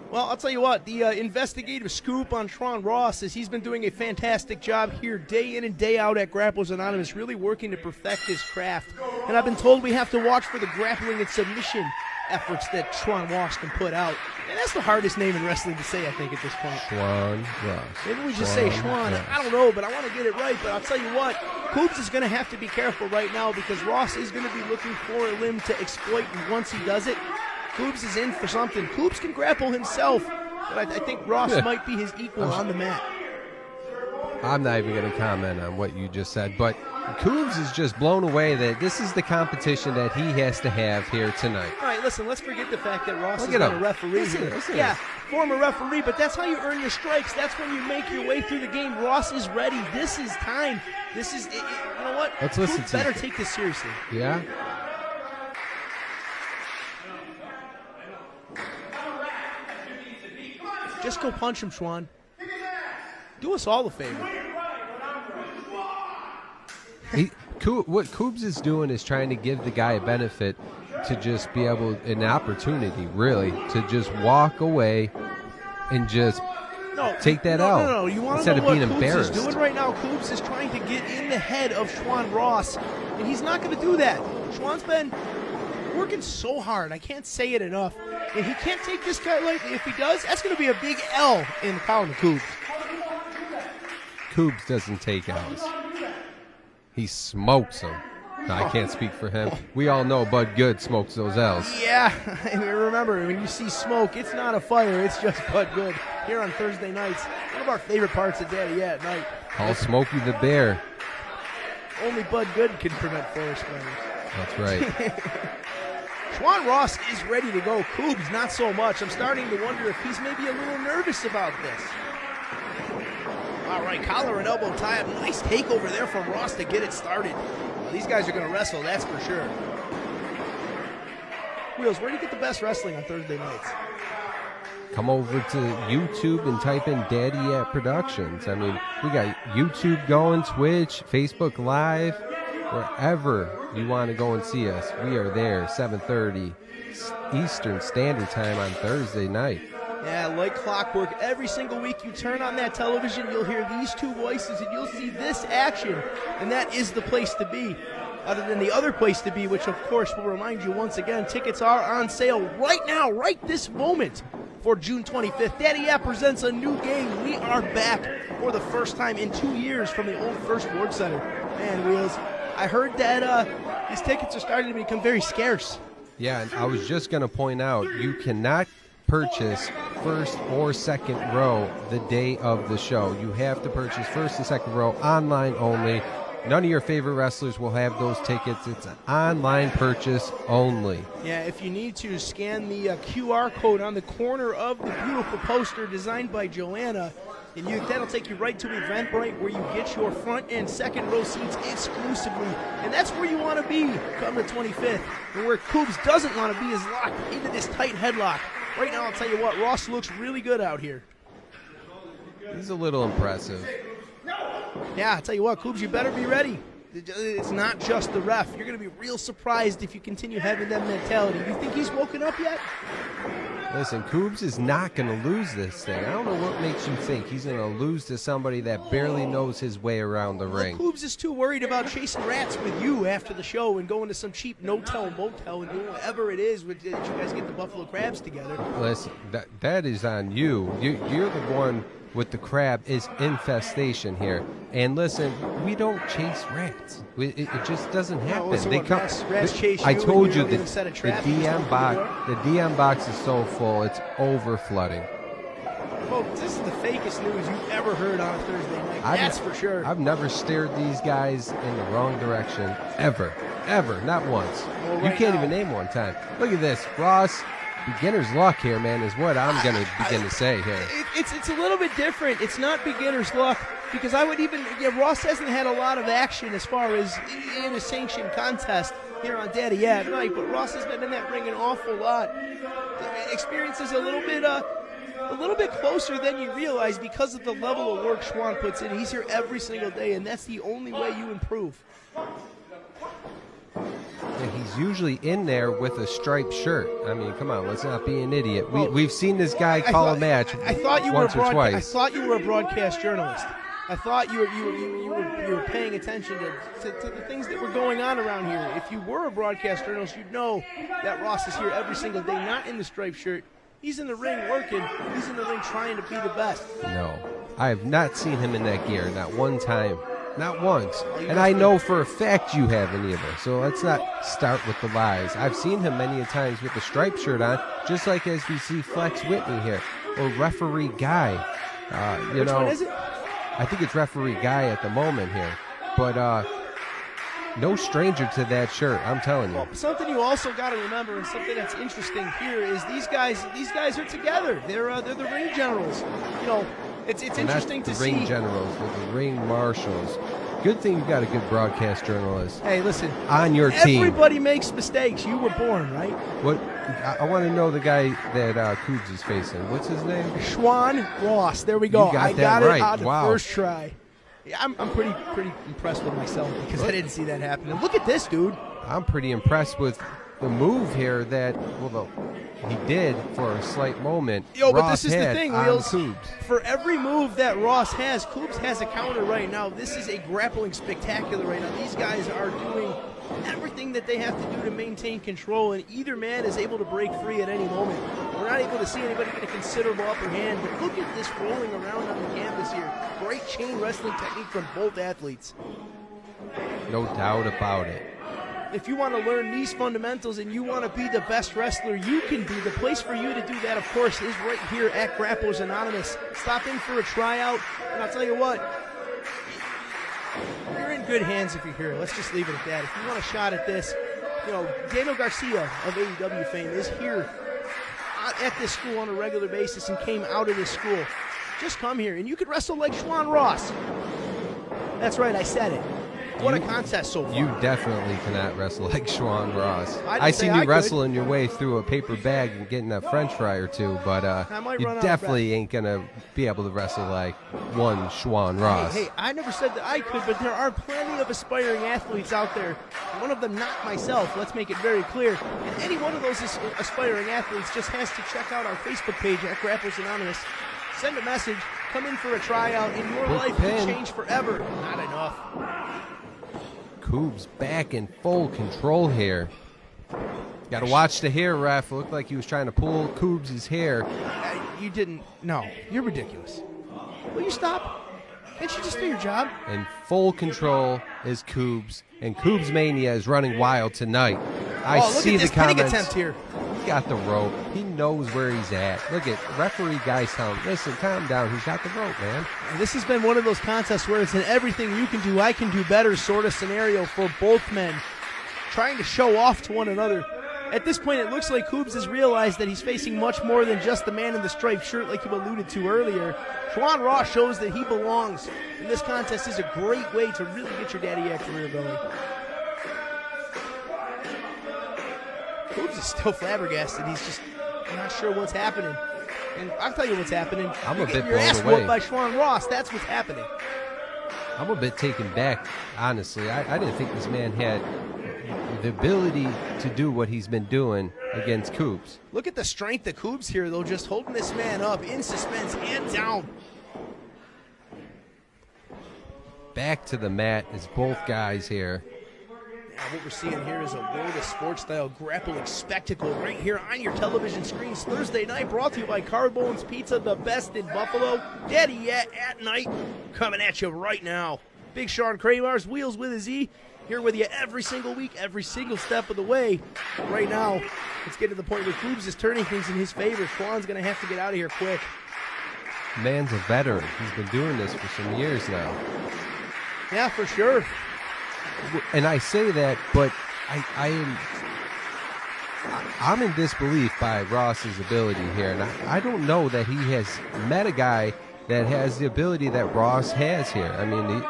Well, I'll tell you what, the investigative scoop on Schwan Ross is he's been doing a fantastic job here day in and day out at Grapplers Anonymous, really working to perfect his craft. And I've been told we have to watch for the grappling and submission efforts that Schwan Ross can put out. And that's the hardest name in wrestling to say, I think, at this point. Schwan Ross. Maybe we just say Schwan. Ross. I don't know, but I want to get it right. But I'll tell you what, Kubes is going to have to be careful right now because Ross is going to be looking for a limb to exploit, and once he does it, Kubes is in for something. Kubes can grapple himself, but I think Ross might be his equal on the mat. I'm not even going to comment on what you just said, but Kubes is just blown away that this is the competition that he has to have here tonight. All right, listen, let's forget the fact that Ross Look has at been him. a referee here. Listen. Yeah, former referee, but that's how you earn your strikes. That's when you make your way through the game. Ross is ready. This is time. This is, you know what? Let's listen Kubes to better it. take this seriously. Yeah? Just go punch him, Schwan. Do us all a favor. What Kubes is doing is trying to give the guy a benefit to just be able, an opportunity, really, to just walk away and just take that out. No. You want to instead know of what being Kubes embarrassed. is doing right now? Kubes is trying to get in the head of Schwan Ross, and he's not going to do that. Schwan's been working so hard. I can't say it enough. And he can't take this guy lightly. If he does, that's going to be a big L in the column of Kubes. Kubes doesn't take L's. He smokes them. I can't speak for him. We all know Bud Good smokes those L's. Yeah, and remember, when you see smoke, it's not a fire, it's just Bud Good. Here on Thursday nights, one of our favorite parts of Daddy at night. Call Smokey the Bear. Only Bud Good can prevent forest fires. That's right. Schwan Ross is ready to go. Kubes, not so much. I'm starting to wonder if he's maybe a little nervous about this. All right, collar and elbow tie up. Nice takeover there from Ross to get it started. Well, these guys are going to wrestle, that's for sure. Wheels, where do you get the best wrestling on Thursday nights? Come over to YouTube and type in Daddy at Productions. I mean, we got YouTube going, Twitch, Facebook Live, wherever you want to go and see us. We are there, 7:30 Eastern Standard Time on Thursday night. Yeah, like clockwork, every single week you turn on that television, you'll hear these two voices and you'll see this action, and that is the place to be. Other than the other place to be, which of course will remind you once again, tickets are on sale right now, right this moment, for June 25th. Daddy App presents a new game. We are back for the first time in 2 years from the old First Ward Center. Man, Wheels, I heard that these tickets are starting to become very scarce. Yeah, and I was just going to point out, you cannot purchase first or second row the day of the show. You have to purchase first and second row online only. None of your favorite wrestlers will have those tickets. It's an online purchase only. Yeah, if you need to, scan the QR code on the corner of the beautiful poster designed by Joanna, and that'll take you right to Eventbrite, where you get your front and second row seats exclusively. And that's where you want to be come the 25th. And where Kubes doesn't want to be is locked into this tight headlock. Right now, I'll tell you what, Ross looks really good out here. He's a little impressive. Yeah, I'll tell you what, Kubes, you better be ready. It's not just the ref. You're going to be real surprised if you continue having that mentality. You think he's woken up yet? Listen, Kubes is not going to lose this thing. I don't know what makes you think he's going to lose to somebody that barely knows his way around the ring. Kubes is too worried about chasing rats with you after the show and going to some cheap no-tell motel and doing whatever it is that you guys get the buffalo crabs together. Listen, that is on you. You're the one with the crab is infestation here. And listen, we don't chase rats. It just doesn't happen. No, so they what, come. rats chase I you told and you don't the even set a trap, you DM just box. open The DM box is so full, it's over flooding. Folks, this is the fakest news you've ever heard on a Thursday night. That's for sure. I've never steered these guys in the wrong direction, ever, not once. Well, You right can't now- even name one time. Look at this, Ross. Beginner's luck here, man, is what I'm going to begin to say here. It's a little bit different. It's not beginner's luck, because I would even, Ross hasn't had a lot of action as far as in a sanctioned contest here on Daddy at Night, but Ross has been in that ring an awful lot. The experience is a little bit closer than you realize because of the level of work Schwan puts in. He's here every single day, and that's the only way you improve. Yeah, he's usually in there with a striped shirt. I mean, come on, let's not be an idiot. We've seen this guy call a match once or twice. I thought you were a broadcast journalist. I thought you were paying attention to the things that were going on around here. If you were a broadcast journalist, you'd know that Ross is here every single day, not in the striped shirt. He's in the ring working. He's in the ring trying to be the best. No, I have not seen him in that gear, not one time, not once. And I know for a fact you haven't either. So let's not start with the lies. I've seen him many a times with the striped shirt on, just like as we see Flex Whitney here, or Referee Guy. Which one is it? I think it's Referee Guy at the moment here. But no stranger to that shirt, I'm telling you. Well, something you also got to remember, and something that's interesting here, is these guys are together. They're the ring generals. You know, it's interesting to see. The ring generals, they're the ring marshals. Good thing you got a good broadcast journalist. Hey, listen. On your team. Everybody makes mistakes. You were born, right? What? I want to know the guy that Kubes is facing. What's his name? Schwan Ross. There we go. I got it right. On the wow. first try. Yeah, I'm pretty impressed with myself because I didn't see that happen. And look at this, dude. I'm pretty impressed with the move here that, he did for a slight moment. But this is the thing, Wheels. Kubes. For every move that Ross has, Kubes has a counter right now. This is a grappling spectacular right now. These guys are doing everything that they have to do to maintain control, and either man is able to break free at any moment. We're not able to see anybody get a considerable upper hand, but look at this rolling around on the canvas here. Great chain wrestling technique from both athletes. No doubt about it. If you want to learn these fundamentals and you want to be the best wrestler you can be, the place for you to do that, of course, is right here at Grapplers Anonymous. Stop in for a tryout, and I'll tell you what, you're in good hands if you're here. Let's just leave it at that. If you want a shot at this, Daniel Garcia of AEW fame is here at this school on a regular basis and came out of this school. Just come here, and you could wrestle like Schwan Ross. That's right, I said it. What a contest so far. You definitely cannot wrestle like Schwan Ross. I seen you wrestling your way through a paper bag and getting a french fry or two, but you definitely ain't going to be able to wrestle like one Schwan Ross. Hey, I never said that I could, but there are plenty of aspiring athletes out there. One of them not myself, let's make it very clear. And any one of those aspiring athletes just has to check out our Facebook page at Grapplers Anonymous. Send a message, come in for a tryout, and your life will change forever. Not enough. Kubes back in full control here. Got to watch the hair, ref. Looked like he was trying to pull Kubes' hair. You didn't. No, you're ridiculous. Will you stop? Can't you just do your job? In full control is Kubes, and Kubes Mania is running wild tonight. I see the comments. Attempt here. He got the rope. He knows where he's at. Look at referee Guy's telling, listen, calm down. He's got the rope, man. And this has been one of those contests where it's an everything you can do, I can do better sort of scenario for both men, trying to show off to one another. At this point, it looks like Kubes has realized that he's facing much more than just the man in the striped shirt like you alluded to earlier. Schwan Ross shows that he belongs, and this contest is a great way to really get your daddy career going. Kubes is still flabbergasted. He's just not sure what's happening. And I'll tell you what's happening. I'm a bit your ass blown away. whooped by Schwan Ross. That's what's happening. I'm a bit taken back, honestly. I didn't think this man had the ability to do what he's been doing against Kubes. Look at the strength of Kubes here, though, just holding this man up in suspense and down. Back to the mat is both guys here. Now what we're seeing here is a world of sports-style grappling spectacle right here on your television screens Thursday night, brought to you by Carbone's Pizza, the best in Buffalo. Daddy at night, coming at you right now. Big Sean Kramar's Wheels with a Z, here with you every single week, every single step of the way. Right now, let's get to the point where Kubes is turning things in his favor. Schwan's going to have to get out of here quick. Man's a veteran. He's been doing this for some years now. Yeah, for sure. And I say that, but I'm in disbelief by Ross's ability here. And I don't know that he has met a guy that has the ability that Ross has here. I mean,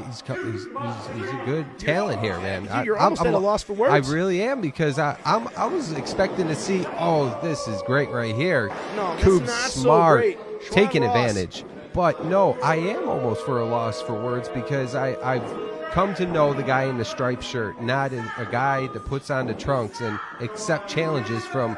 he's a good talent here, man. You're almost at a loss for words. I really am, because I was expecting to see, this is great right here. No, Kubes that's not smart, so great. taking advantage. But no, I am almost for a loss for words, because I've come to know the guy in the striped shirt, not a guy that puts on the trunks and accept challenges from,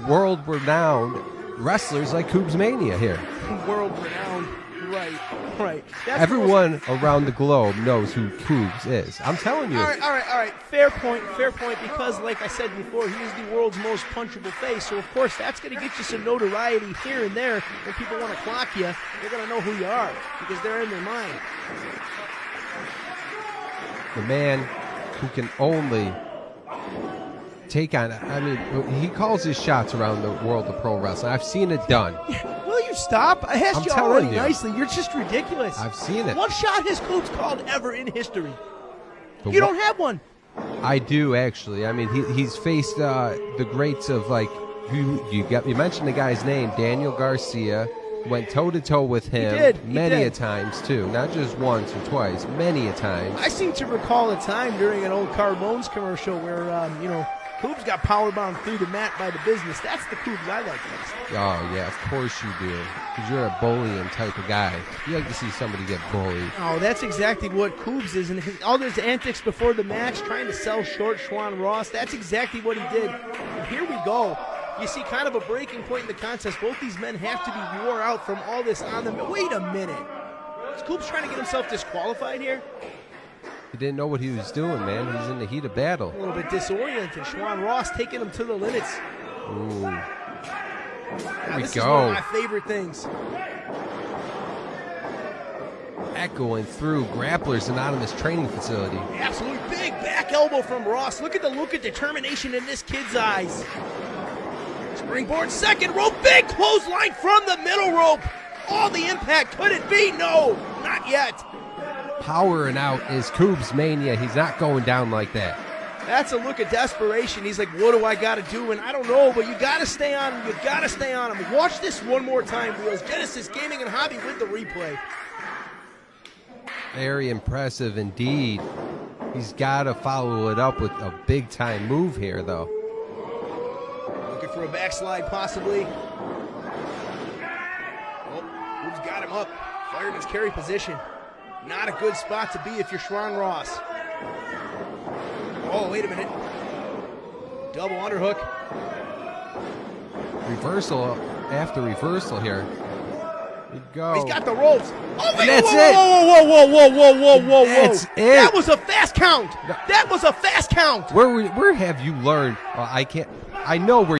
world-renowned wrestlers like Kubes Mania here. World-renowned, right. That's Everyone around the globe knows who Kubes is. I'm telling you. All right. Fair point, because like I said before, he is the world's most punchable face, so of course that's going to get you some notoriety here and there. When people want to clock you, they're going to know who you are, because they're in their mind. The man who can only take on, he calls his shots around the world of pro wrestling. I've seen it done. Will you stop? I asked I'm you already telling you. nicely. You're just ridiculous. I've seen it. What shot has Kubes called ever in history? You don't have one. I do, actually. I mean, he's faced the greats of, like, you mentioned the guy's name, Daniel Garcia. Went toe-to-toe with him many a times, too. Not just once or twice, many a times. I seem to recall a time during an old Carbones commercial where, Kubes got powerbombed through the mat by the business. That's the Kubes I like best. Oh, yeah, of course you do. Because you're a bullying type of guy. You like to see somebody get bullied. Oh, that's exactly what Kubes is. And all his antics before the match, trying to sell short Schwan Ross, that's exactly what he did. And here we go. You see kind of a breaking point in the contest. Both these men have to be wore out from all this on them. Wait a minute. Is Kubes trying to get himself disqualified here? He didn't know what he was doing, man. He's in the heat of battle. A little bit disoriented. Schwan Ross taking him to the limits. Ooh. There we This go. is one of my favorite things. Echoing through Grapplers Anonymous Training Facility. Absolutely big back elbow from Ross. Look at the look of determination in this kid's eyes. Springboard second rope, big clothesline from the middle rope. All the impact, could it be? No, not yet. Powering out is Kubes Mania. He's not going down like that. That's a look of desperation. He's like, what do I got to do? And I don't know, but you got to stay on him. You got to stay on him. Watch this one more time, Wheels. Genesis Gaming and Hobby with the replay. Very impressive indeed. He's got to follow it up with a big-time move here, though. Looking for a backslide, possibly. Oh, Kubes got him up. Fireman's carry position. Not a good spot to be if you're Schwan Ross. Oh, wait a minute. Double underhook. Reversal after reversal here. Here we go. He's got the ropes. Oh, wait, That's whoa. That's it. That was a fast count. That was a fast count. Where have you learned? I know where